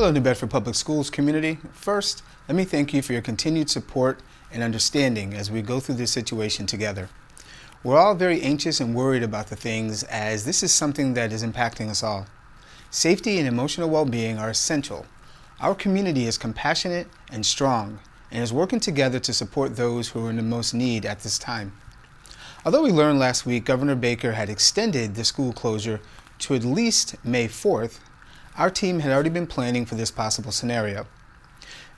Hello, New Bedford Public Schools community. First, let me thank you for your continued support and understanding as we go through this situation together. We're all very anxious and worried about the things, as this is something that is impacting us all. Safety and emotional well-being are essential. Our community is compassionate and strong and is working together to support those who are in the most need at this time. Although we learned last week Governor Baker had extended the school closure to at least May 4th, our team had already been planning for this possible scenario.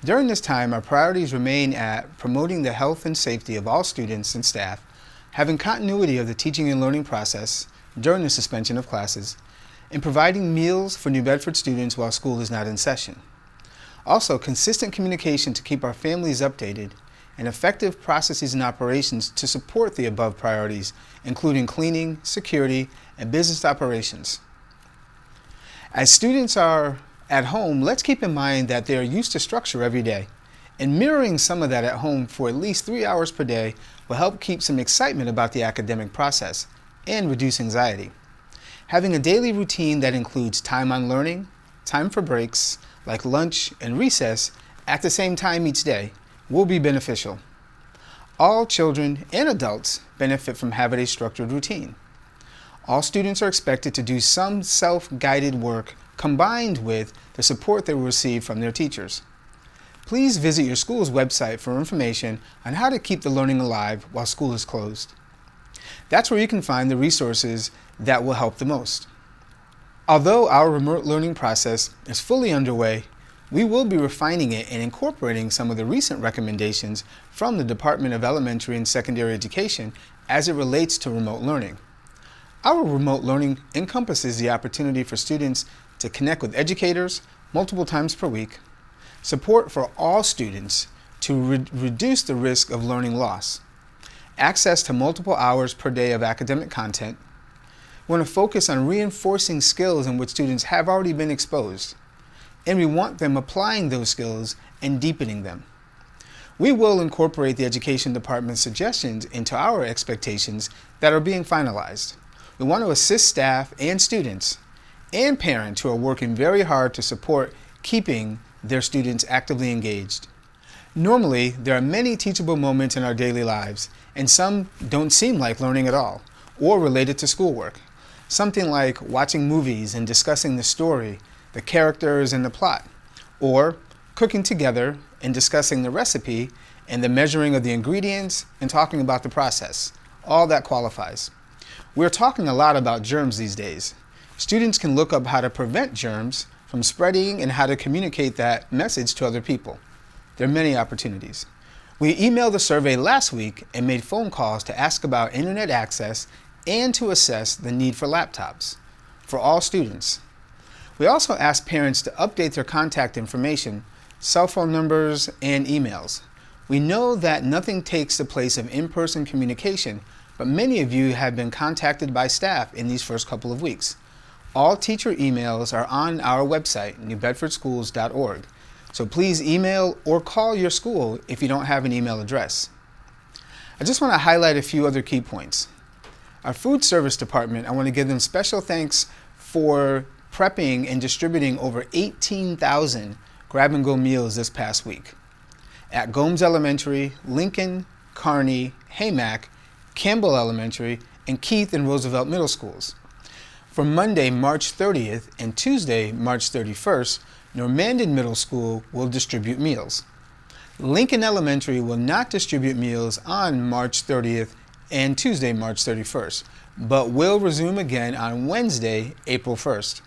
During this time, our priorities remain at promoting the health and safety of all students and staff, having continuity of the teaching and learning process during the suspension of classes, and providing meals for New Bedford students while school is not in session. Also, consistent communication to keep our families updated, and effective processes and operations to support the above priorities, including cleaning, security, and business operations. As students are at home, let's keep in mind that they are used to structure every day, and mirroring some of that at home for at least 3 hours per day will help keep some excitement about the academic process and reduce anxiety. Having a daily routine that includes time on learning, time for breaks, like lunch and recess, at the same time each day will be beneficial. All children and adults benefit from having a structured routine. All students are expected to do some self-guided work combined with the support they will receive from their teachers. Please visit your school's website for information on how to keep the learning alive while school is closed. That's where you can find the resources that will help the most. Although our remote learning process is fully underway, we will be refining it and incorporating some of the recent recommendations from the Department of Elementary and Secondary Education as it relates to remote learning. Our remote learning encompasses the opportunity for students to connect with educators multiple times per week, support for all students to reduce the risk of learning loss, access to multiple hours per day of academic content. We want to focus on reinforcing skills in which students have already been exposed, and we want them applying those skills and deepening them. We will incorporate the Education Department's suggestions into our expectations that are being finalized. We want to assist staff and students and parents who are working very hard to support keeping their students actively engaged. Normally, there are many teachable moments in our daily lives, and some don't seem like learning at all or related to schoolwork. Something like watching movies and discussing the story, the characters, and the plot, or cooking together and discussing the recipe and the measuring of the ingredients and talking about the process. All that qualifies. We're talking a lot about germs these days. Students can look up how to prevent germs from spreading and how to communicate that message to other people. There are many opportunities. We emailed a survey last week and made phone calls to ask about internet access and to assess the need for laptops for all students. We also asked parents to update their contact information, cell phone numbers, and emails. We know that nothing takes the place of in-person communication, but many of you have been contacted by staff in these first couple of weeks. All teacher emails are on our website, newbedfordschools.org, so please email or call your school if you don't have an email address. I just want to highlight a few other key points. Our food service department, I want to give them special thanks for prepping and distributing over 18,000 grab-and-go meals this past week at Gomes Elementary, Lincoln, Kearney, Haymack, Campbell Elementary, and Keith and Roosevelt Middle Schools. For Monday, March 30th and Tuesday, March 31st, Normandin Middle School will distribute meals. Lincoln Elementary will not distribute meals on March 30th and Tuesday, March 31st, but will resume again on Wednesday, April 1st.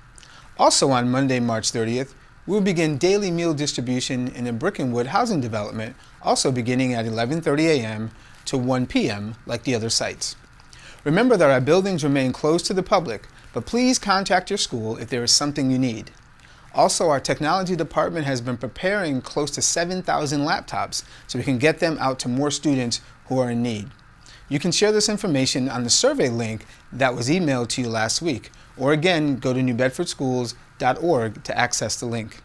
Also on Monday, March 30th, we will begin daily meal distribution in the Brickenwood housing development, also beginning at 11:30 a.m. to 1 p.m. like the other sites. Remember that our buildings remain closed to the public, but please contact your school if there is something you need. Also, our technology department has been preparing close to 7,000 laptops so we can get them out to more students who are in need. You can share this information on the survey link that was emailed to you last week, or again, go to newbedfordschools.org to access the link.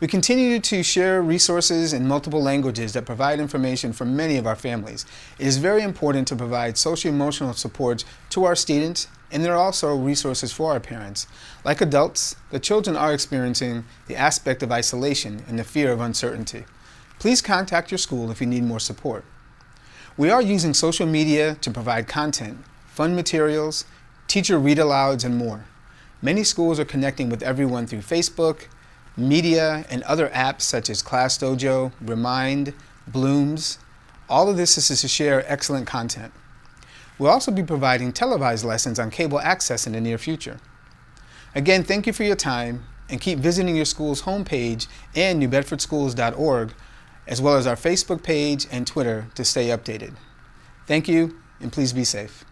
We continue to share resources in multiple languages that provide information for many of our families. It is very important to provide social-emotional support to our students and there are also resources for our parents. Like adults, the children are experiencing the aspect of isolation and the fear of uncertainty. Please contact your school if you need more support. We are using social media to provide content, fun materials, teacher read-alouds, and more. Many schools are connecting with everyone through Facebook, media, and other apps such as ClassDojo, Remind, Blooms. All of this is to share excellent content. We'll also be providing televised lessons on cable access in the near future. Again, thank you for your time, and keep visiting your school's homepage and newbedfordschools.org, as well as our Facebook page and Twitter to stay updated. Thank you, and please be safe.